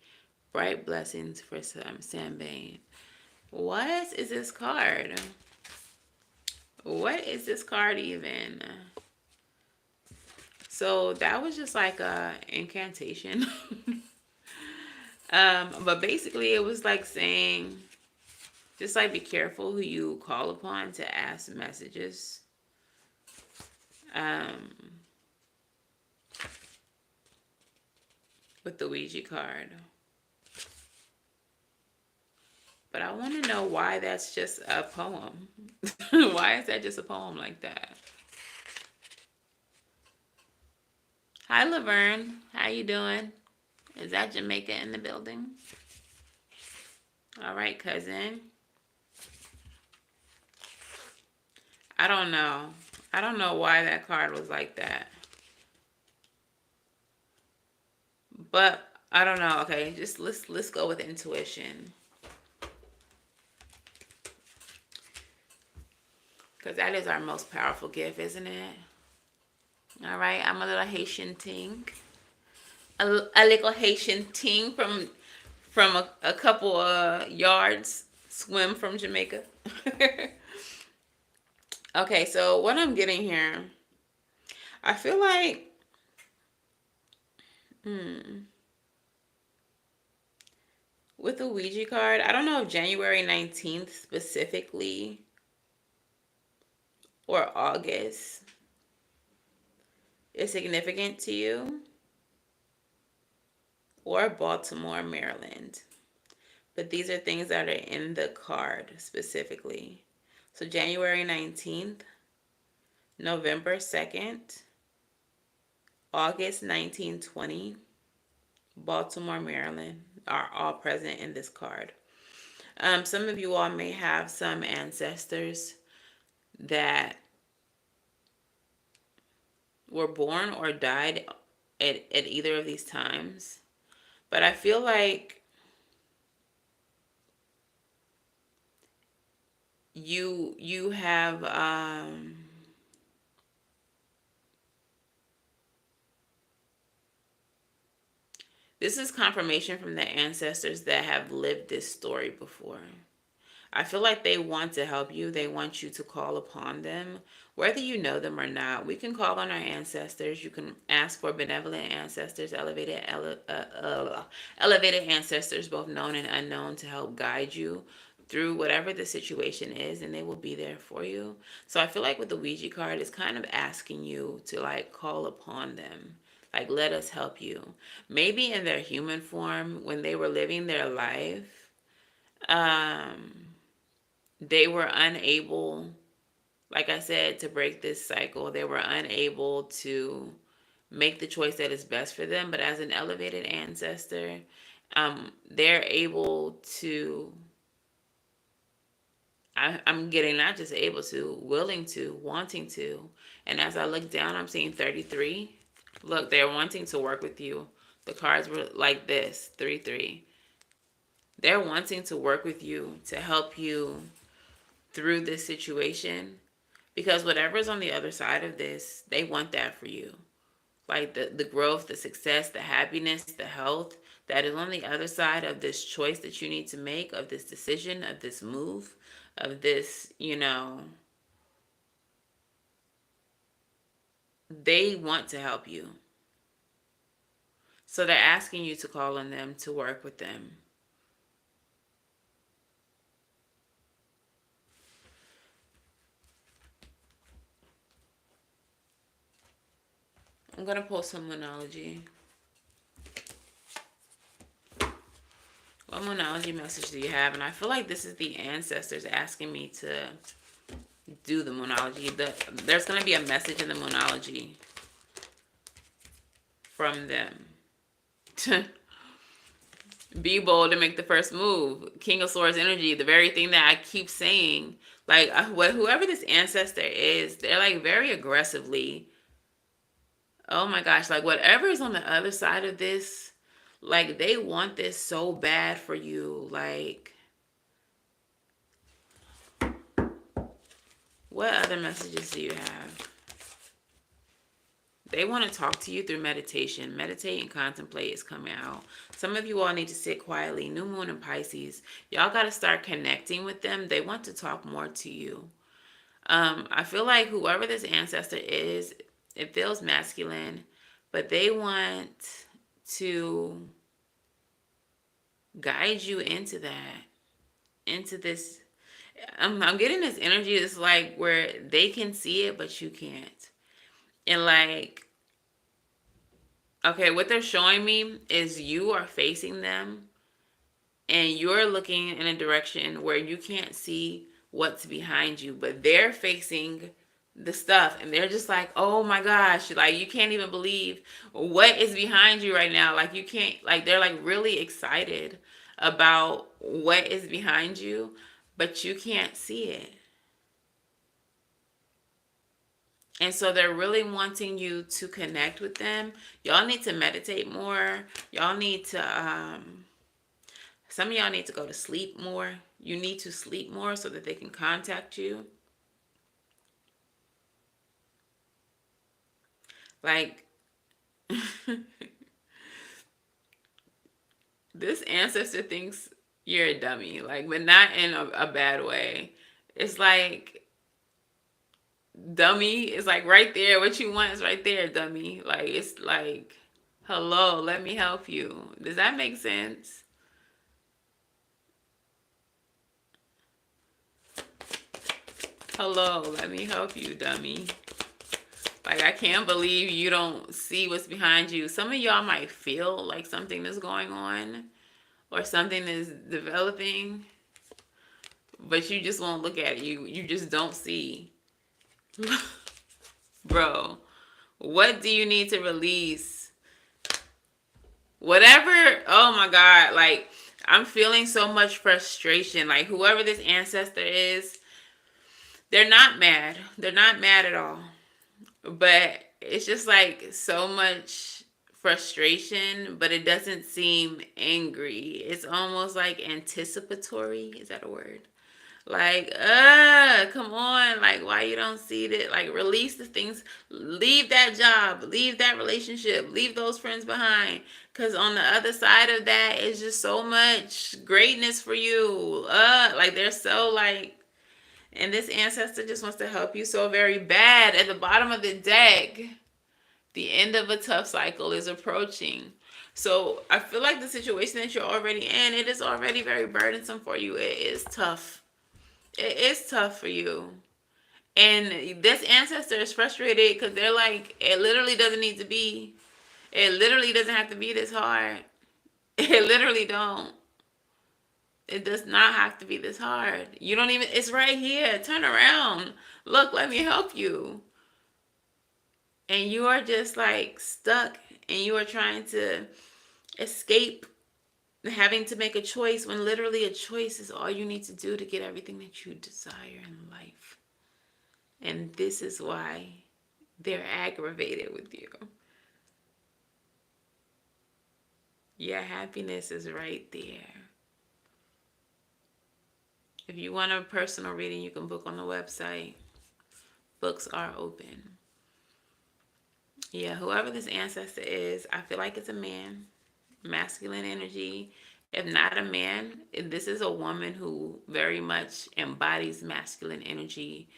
Bright blessings for Sam Bain. What is this card? What is this card even? So that was just like a incantation. But basically it was like saying, just like be careful who you call upon to ask messages. With the Ouija card. But I want to know why that's just a poem. Why is that just a poem like that? Hi, Laverne. How you doing? Is that Jamaica in the building? All right, cousin. I don't know. I don't know why that card was like that. But I don't know. Okay, just let's go with intuition. Because that is our most powerful gift, isn't it? All right, I'm a little Haitian ting. A little Haitian ting from a couple yards swim from Jamaica. Okay, so what I'm getting here, I feel like, with the Ouija card, I don't know if January 19th specifically or August is significant to you, or Baltimore, Maryland. But these are things that are in the card specifically. So January 19th, November 2nd, August 1920, Baltimore, Maryland are all present in this card. Some of you all may have some ancestors that were born or died at either of these times. But I feel like you have this is confirmation from the ancestors that have lived this story before. I feel like they want to help you. They want you to call upon them, whether you know them or not. We can call on our ancestors. You can ask for benevolent ancestors, elevated ancestors, both known and unknown, to help guide you through whatever the situation is, and they will be there for you. So I feel like with the Ouija card, it's kind of asking you to like call upon them. Like, let us help you. Maybe in their human form, when they were living their life, um, they were unable, like I said, to break this cycle. They were unable to make the choice that is best for them. But as an elevated ancestor, they're able to, I'm getting not just able to, willing to, wanting to. And as I look down, I'm seeing 33. Look, they're wanting to work with you. The cards were like this, 3-3. They're wanting to work with you to help you through this situation, because whatever's on the other side of this, they want that for you. Like the growth, the success, the happiness, the health that is on the other side of this choice that you need to make, of this decision, of this move, of this, they want to help you. So they're asking you to call on them to work with them. I'm going to pull some monology. What monology message do you have? And I feel like this is the ancestors asking me to do the monology. There's going to be a message in the monology from them. Be bold and make the first move. King of Swords energy, the very thing that I keep saying. Like, whoever this ancestor is, they're like very aggressively. Oh my gosh, like whatever is on the other side of this, like they want this so bad for you. Like, what other messages do you have? They want to talk to you through meditation. Meditate and contemplate is coming out. Some of you all need to sit quietly. New moon in Pisces. Y'all got to start connecting with them. They want to talk more to you. I feel like whoever this ancestor is, it feels masculine, but they want to guide you into that, into this. I'm getting this energy. It's like where they can see it, but you can't. And like, okay, what they're showing me is you are facing them and you're looking in a direction where you can't see what's behind you, but they're facing the stuff and they're just like, oh my gosh, like you can't even believe what is behind you right now. Like you can't, like they're like really excited about what is behind you, but you can't see it. And so they're really wanting you to connect with them. Y'all need to meditate more. Y'all need to, some of y'all need to go to sleep more. You need to sleep more so that they can contact you. Like, this ancestor thinks you're a dummy, like, but not in a bad way. It's like, dummy is like right there. What you want is right there, dummy. Like, it's like, hello, let me help you. Does that make sense? Hello, let me help you, dummy. Like, I can't believe you don't see what's behind you. Some of y'all might feel like something is going on or something is developing, but you just won't look at it. You just don't see. Bro, what do you need to release? Whatever. Oh my God. Like, I'm feeling so much frustration. Like, whoever this ancestor is, they're not mad. They're not mad at all. But it's just like so much frustration, but it doesn't seem angry. It's almost like anticipatory. Is that a word? Like, come on. Like, why you don't see that? Like, release the things. Leave that job. Leave that relationship. Leave those friends behind. Because on the other side of that is just so much greatness for you. Like, they're so, like, and this ancestor just wants to help you so very bad. At the bottom of the deck, the end of a tough cycle is approaching. So I feel like the situation that you're already in, it is already very burdensome for you. It is tough. It is tough for you. And this ancestor is frustrated because they're like, it literally doesn't need to be. It literally doesn't have to be this hard. It literally don't. It does not have to be this hard. You don't even, it's right here. Turn around. Look, let me help you. And you are just like stuck and you are trying to escape having to make a choice when literally a choice is all you need to do to get everything that you desire in life. And this is why they're aggravated with you. Your happiness is right there. If you want a personal reading, you can book on the website. Books are open. Yeah, whoever this ancestor is, I feel like it's a man, masculine energy. If not a man, this is a woman who very much embodies masculine energy.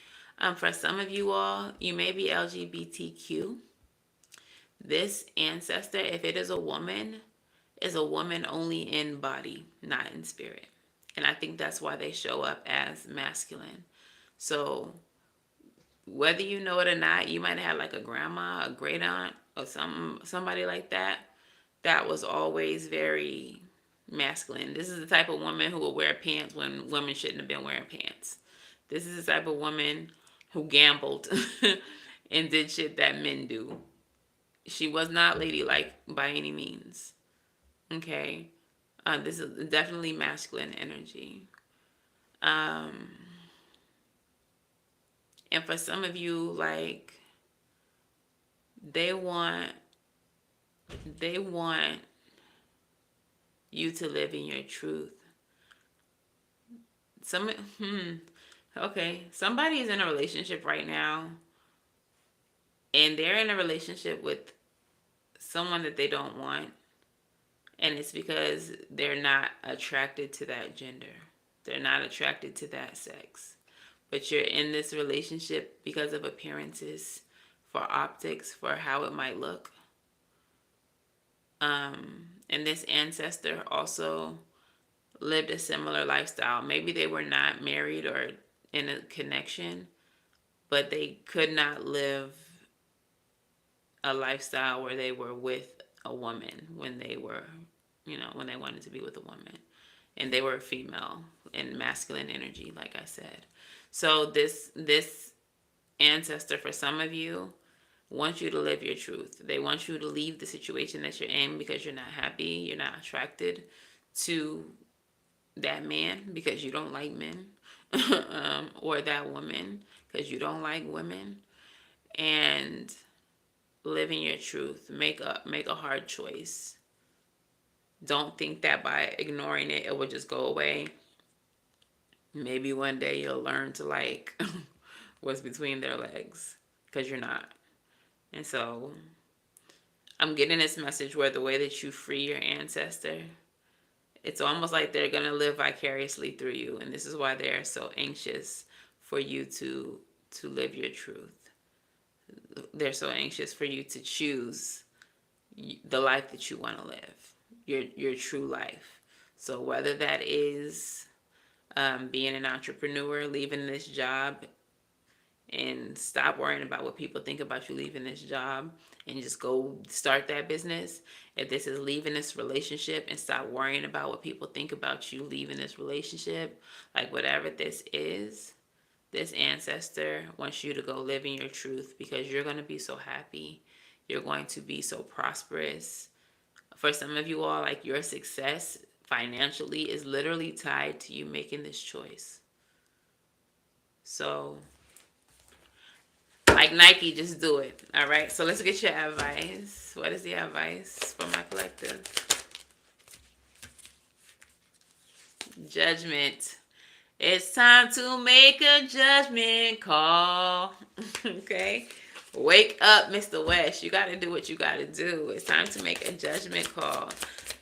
For some of you all, you may be LGBTQ. This ancestor, if it is a woman only in body, not in spirit. And I think that's why they show up as masculine. So whether you know it or not, you might have like a grandma, a great aunt, or somebody like that that was always very masculine. This is the type of woman who will wear pants when women shouldn't have been wearing pants. This is the type of woman who gambled and did shit that men do. She was not ladylike by any means. Okay. This is definitely masculine energy. And for some of you, like, they want you to live in your truth. Okay, somebody is in a relationship right now, and they're in a relationship with someone that they don't want, and it's because they're not attracted to that gender. They're not attracted to that sex. But you're in this relationship because of appearances, for optics, for how it might look. And this ancestor also lived a similar lifestyle. Maybe they were not married or in a connection, but they could not live a lifestyle where they were with a woman when they were, when they wanted to be with a woman. And they were female and masculine energy, like I said. So this ancestor, for some of you, wants you to live your truth. They want you to leave the situation that you're in because you're not happy, you're not attracted to that man because you don't like men, or that woman because you don't like women, and living your truth. Make a hard choice. Don't think that by ignoring it, it will just go away. Maybe one day you'll learn to like what's between their legs, because you're not. And so I'm getting this message where the way that you free your ancestor, it's almost like they're going to live vicariously through you. And this is why they're so anxious for you to live your truth. They're so anxious for you to choose the life that you want to live, your true life. So whether that is being an entrepreneur, leaving this job, and stop worrying about what people think about you leaving this job and just go start that business. If this is leaving this relationship and stop worrying about what people think about you leaving this relationship, like whatever this is, this ancestor wants you to go live in your truth, because you're going to be so happy. You're going to be so prosperous. For some of you all, like, your success financially is literally tied to you making this choice. So, like Nike, just do it. All right. So let's get your advice. What is the advice for my collective? Judgment. It's time to make a judgment call. Okay. Wake up, Mr. West. You got to do what you got to do. It's time to make a judgment call.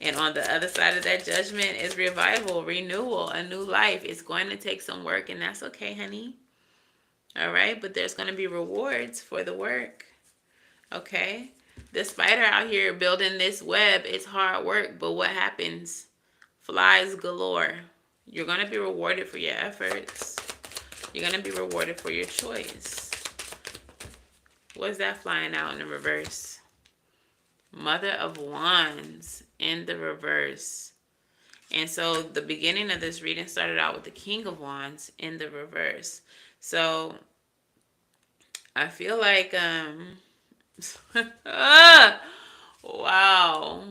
And on the other side of that judgment is revival, renewal, a new life. It's going to take some work, and that's okay, honey. All right, but there's going to be rewards for the work. Okay. The spider out here building this web, it's hard work, but what happens? Flies galore. You're going to be rewarded for your efforts. You're going to be rewarded for your choice. What's that flying out in the reverse? Mother of Wands in the reverse. And so the beginning of this reading started out with the King of Wands in the reverse. So I feel like, wow.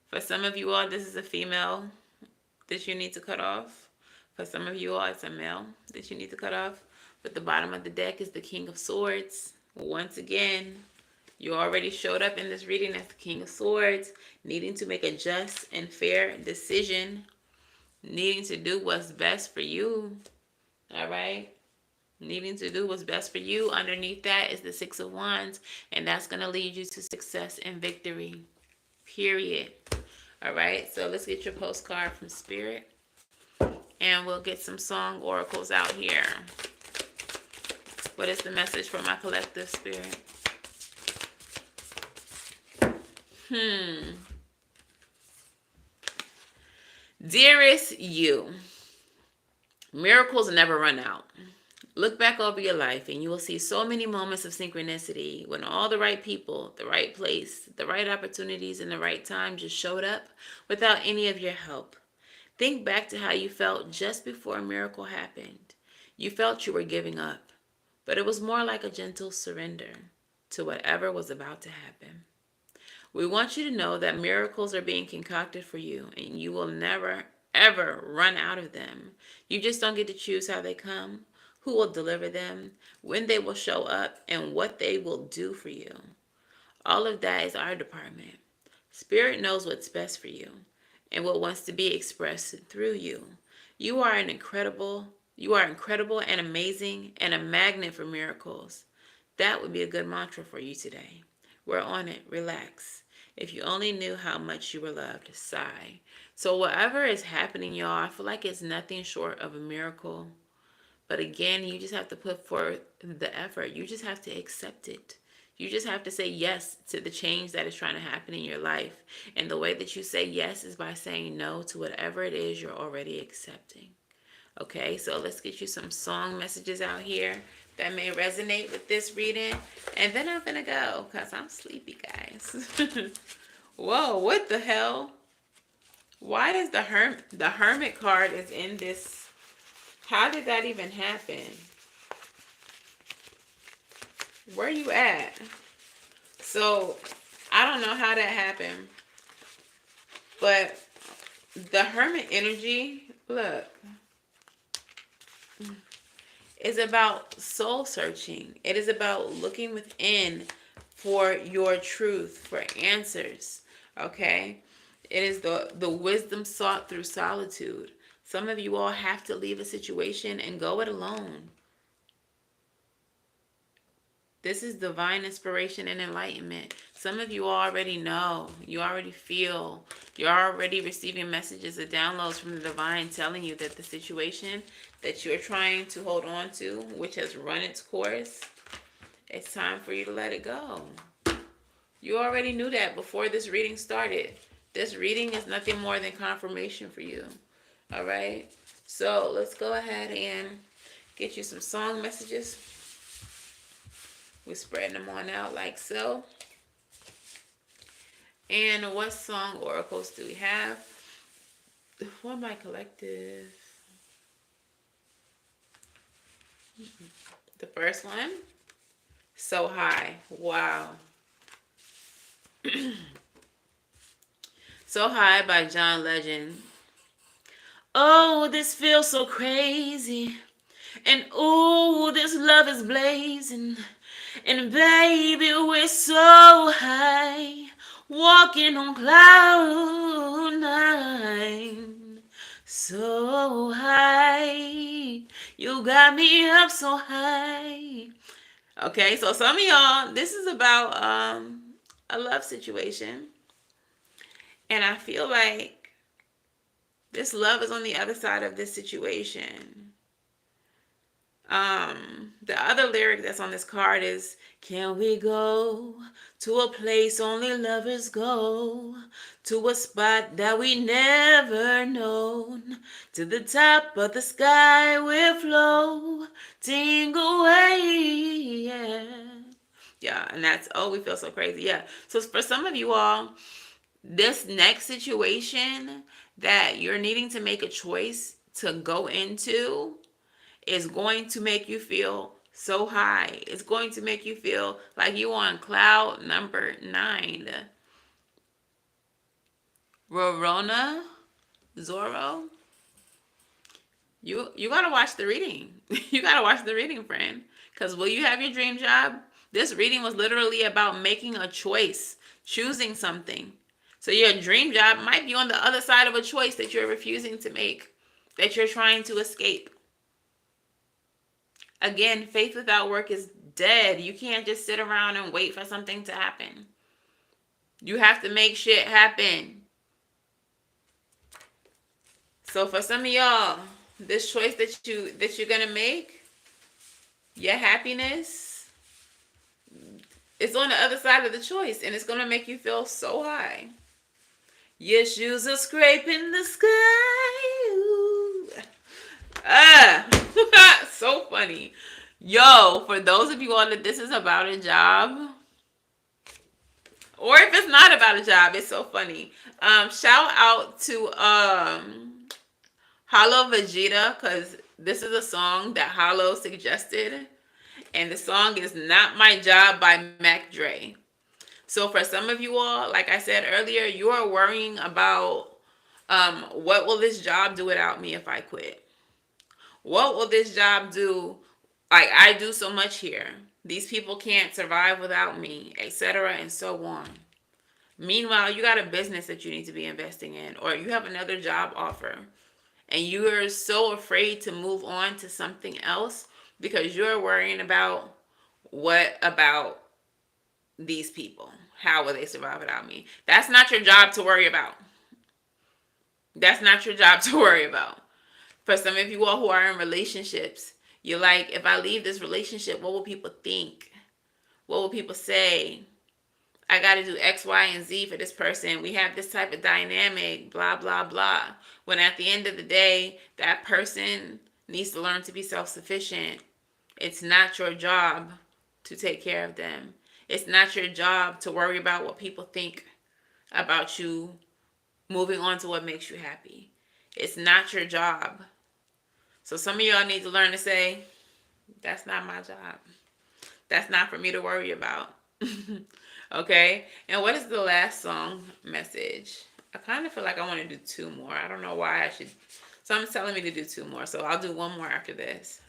For some of you all, this is a female that you need to cut off. For some of you all, it's a male that you need to cut off. But the bottom of the deck is the King of Swords. Once again, you already showed up in this reading as the King of Swords, needing to make a just and fair decision, needing to do what's best for you. All right? Needing to do what's best for you. Underneath that is the Six of Wands, and that's going to lead you to success and victory. Period. All right? So let's get your postcard from Spirit, and we'll get some song oracles out here. What is the message for my collective spirit? Dearest you, miracles never run out. Look back over your life and you will see so many moments of synchronicity when all the right people, the right place, the right opportunities, and the right time just showed up without any of your help. Think back to how you felt just before a miracle happened. You felt you were giving up, but it was more like a gentle surrender to whatever was about to happen. We want you to know that miracles are being concocted for you, and you will never, ever run out of them. You just don't get to choose how they come, who will deliver them, when they will show up, and what they will do for you. All of that is our department. Spirit knows what's best for you and what wants to be expressed through you. You are incredible and amazing and a magnet for miracles. That would be a good mantra for you today. We're on it. Relax. If you only knew how much you were loved, sigh. So whatever is happening, y'all, I feel like it's nothing short of a miracle. But again, you just have to put forth the effort. You just have to accept it. You just have to say yes to the change that is trying to happen in your life. And the way that you say yes is by saying no to whatever it is you're already accepting. Okay, so let's get you some song messages out here that may resonate with this reading. And then I'm going to go because I'm sleepy, guys. Whoa, what the hell? Why does the Hermit card is in this? How did that even happen? Where you at? So, I don't know how that happened. But the Hermit energy, look, is about soul searching. It is about looking within for your truth, for answers. Okay? It is the wisdom sought through solitude. Some of you all have to leave a situation and go it alone. This is divine inspiration and enlightenment. Some of you already know. You already feel. You're already receiving messages or downloads from the divine telling you that the situation that you're trying to hold on to, which has run its course, it's time for you to let it go. You already knew that before this reading started. This reading is nothing more than confirmation for you. All right? So let's go ahead and get you some song messages. We're spreading them on out like so. And what song oracles do we have? For my collective. The first one, So High. Wow. So High by John Legend. Oh, this feels so crazy. And oh, this love is blazing. And baby, we're so high. Walking on cloud nine. So high. You got me up so high. Okay, so some of y'all, this is about a love situation. And I feel like this love is on the other side of this situation. The other lyric that's on this card is, can we go to a place only lovers go, to a spot that we never known, to the top of the sky we'll floating away, yeah. Yeah, and that's, oh, we feel so crazy, yeah. So for some of you all, this next situation that you're needing to make a choice to go into is going to make you feel so high. It's going to make you feel like you on cloud number 9. Rorona Zorro, you gotta watch the reading. You gotta watch the reading, friend. Because will you have your dream job? This reading was literally about making a choice, choosing something. So your dream job might be on the other side of a choice that you're refusing to make, that you're trying to escape. Again, faith without work is dead. You can't just sit around and wait for something to happen. You have to make shit happen. So for some of y'all, this choice that you're gonna make, your happiness, it's on the other side of the choice, and it's gonna make you feel so high. Your shoes are scraping the sky. Ooh. Ah, so funny. Yo, for those of you all that this is about a job, or if it's not about a job, it's so funny. Shout out to Hollow Vegeta, because this is a song that Hollow suggested, and the song is "Not My Job" by Mac Dre. So for some of you all, like I said earlier, you are worrying about what will this job do without me if I quit? What will this job do? Like, I do so much here. These people can't survive without me, etc. and so on. Meanwhile, you got a business that you need to be investing in, or you have another job offer, and you are so afraid to move on to something else because you're worrying about, what about these people? How will they survive without me? That's not your job to worry about. That's not your job to worry about. For some of you all who are in relationships, you're like, if I leave this relationship, what will people think? What will people say? I got to do X, Y, and Z for this person. We have this type of dynamic, blah, blah, blah. When at the end of the day, that person needs to learn to be self-sufficient. It's not your job to take care of them. It's not your job to worry about what people think about you moving on to what makes you happy. It's not your job. So some of y'all need to learn to say, that's not my job. That's not for me to worry about. Okay? And what is the last song message? I kind of feel like I want to do 2 more. I don't know why I should. Someone's telling me to do 2 more. So I'll do 1 more after this.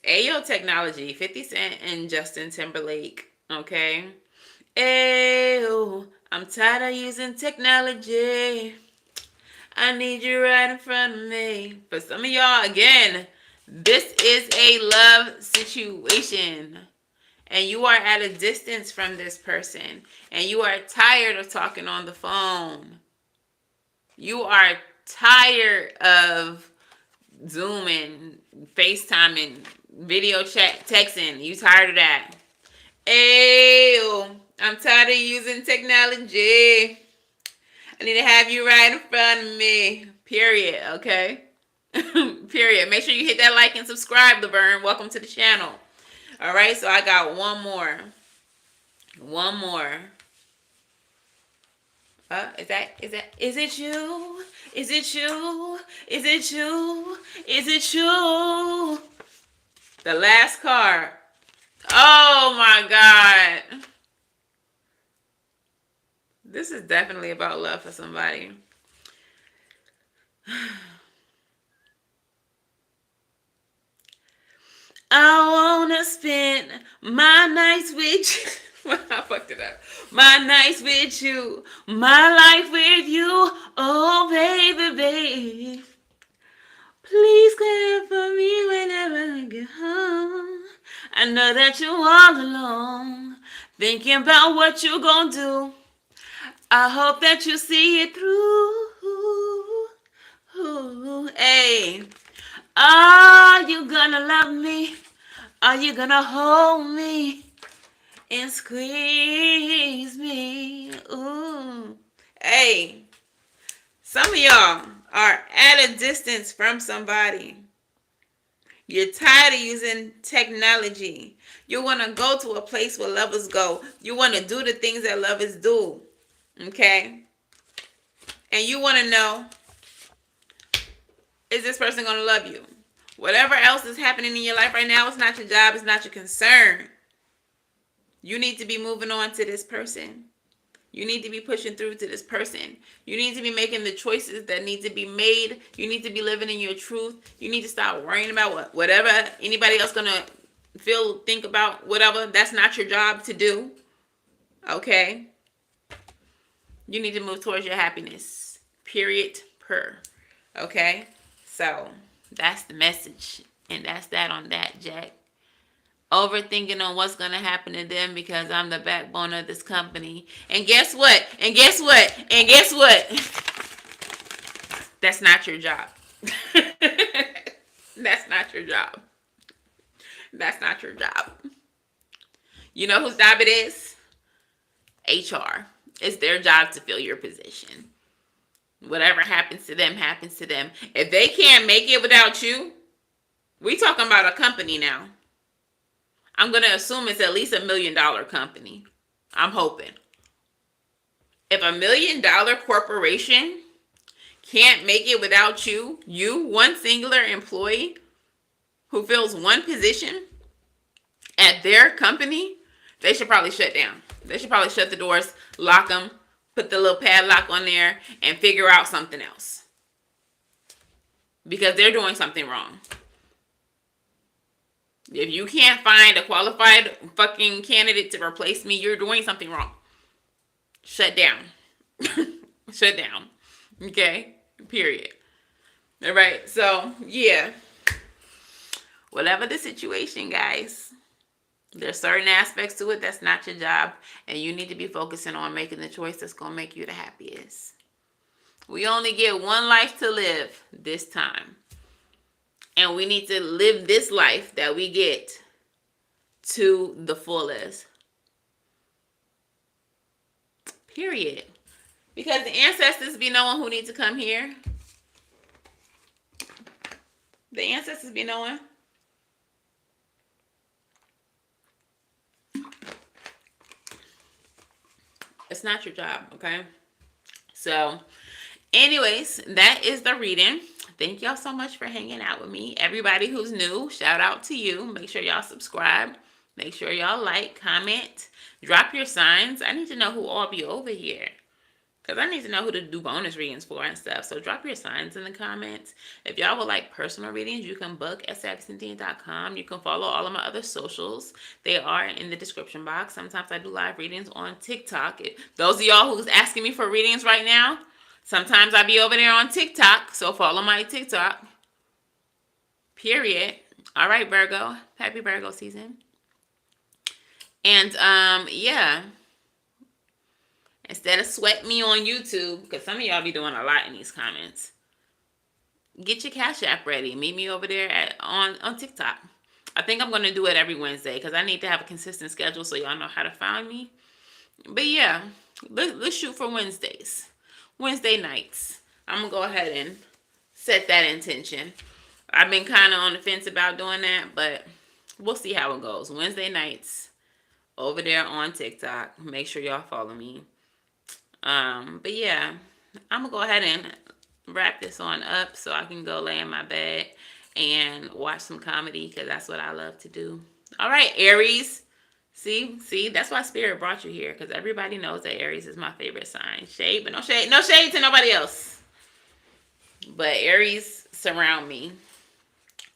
Ayo Technology, 50 Cent and Justin Timberlake. Okay? Ayo, I'm tired of using technology. I need you right in front of me. For some of y'all, again, this is a love situation. And you are at a distance from this person. And you are tired of talking on the phone. You are tired of Zoom and FaceTime and video chat, texting. You tired of that. Ew, I'm tired of using technology. I need to have you right in front of me. Period, okay? Period. Make sure you hit that like and subscribe, Laverne. Welcome to the channel. All right, so I got 1 more. 1 more. Is it you? Is it you? Is it you? Is it you? The last card. Oh my God. This is definitely about love for somebody. I wanna spend my nights with you. I fucked it up. My nights with you. My life with you. Oh, baby, baby. Please care for me whenever I get home. I know that you're all alone, thinking about what you gonna do. I hope that you see it through. Hey, are you gonna love me? Are you gonna hold me and squeeze me? Ooh. Hey, some of y'all are at a distance from somebody. You're tired of using technology. You want to go to a place where lovers go. You want to do the things that lovers do. Okay? And you want to know, is this person going to love you? Whatever else is happening in your life right now, it's not your job, it's not your concern. You need to be moving on to this person. You need to be pushing through to this person. You need to be making the choices that need to be made. You need to be living in your truth. You need to stop worrying about whatever anybody else gonna think about, whatever. That's not your job to do. Okay? You need to move towards your happiness. Period. Okay? So, that's the message. And that's that on that, Jack. Overthinking on what's going to happen to them because I'm the backbone of this company. And guess what? That's not your job. That's not your job. That's not your job. You know whose job it is? HR. It's their job to fill your position. Whatever happens to them, happens to them. If they can't make it without you, we talking about a company now. I'm going to assume it's at least $1 million company. I'm hoping. If $1 million corporation can't make it without you, one singular employee who fills one position at their company, they should probably shut down. They should probably shut the doors, lock them, put the little padlock on there, and figure out something else. Because they're doing something wrong. If you can't find a qualified fucking candidate to replace me, you're doing something wrong. Shut down. Shut down. Okay? Period. All right. So, yeah. Whatever the situation, guys, there's certain aspects to it that's not your job, and you need to be focusing on making the choice that's going to make you the happiest. We only get one life to live this time. And we need to live this life that we get to the fullest. Period. Because the ancestors be knowing who need to come here. The ancestors be knowing. It's not your job, okay? So, anyways, that is the reading. Thank y'all so much for hanging out with me. Everybody who's new, shout out to you. Make sure y'all subscribe. Make sure y'all like, comment, drop your signs. I need to know who all be over here. Because I need to know who to do bonus readings for and stuff. So drop your signs in the comments. If y'all would like personal readings, you can book at SavyCynthia.com. You can follow all of my other socials. They are in the description box. Sometimes I do live readings on TikTok. Those of y'all who's asking me for readings right now, sometimes I be over there on TikTok. So follow my TikTok. Period. All right, Virgo. Happy Virgo season. And, yeah. Instead of sweat me on YouTube, because some of y'all be doing a lot in these comments, get your Cash App ready. Meet me over there on TikTok. I think I'm going to do it every Wednesday because I need to have a consistent schedule so y'all know how to find me. But yeah, let's shoot for Wednesdays. Wednesday nights. I'm going to go ahead and set that intention. I've been kind of on the fence about doing that, but we'll see how it goes. Wednesday nights over there on TikTok. Make sure y'all follow me. But yeah, I'm gonna go ahead and wrap this on up so I can go lay in my bed and watch some comedy because that's what I love to do. All right, Aries. See, that's why Spirit brought you here because everybody knows that Aries is my favorite sign. Shade, but no shade to nobody else. But Aries surround me.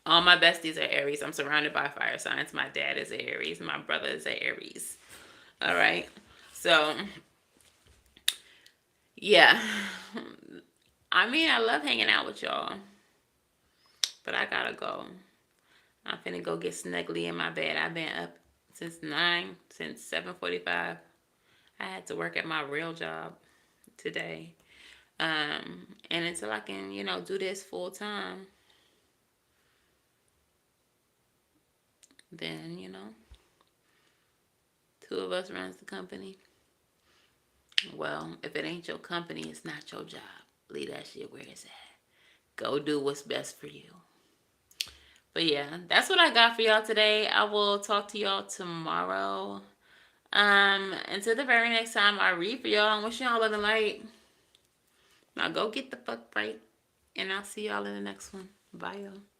All my besties are Aries. I'm surrounded by fire signs. My dad is an Aries. My brother is an Aries. All right, so. Yeah, I mean, I love hanging out with y'all, but I gotta go. I'm finna go get snuggly in my bed. I've been up since 7:45. I had to work at my real job today. And until I can, do this full time, then, two of us runs the company. Well, if it ain't your company, it's not your job. Leave that shit where it's at. Go do what's best for you. But yeah, that's what I got for y'all today. I will talk to y'all tomorrow. Until the very next time I read for y'all, I'm wishing y'all love and light. Now go get the fuck right. And I'll see y'all in the next one. Bye, y'all.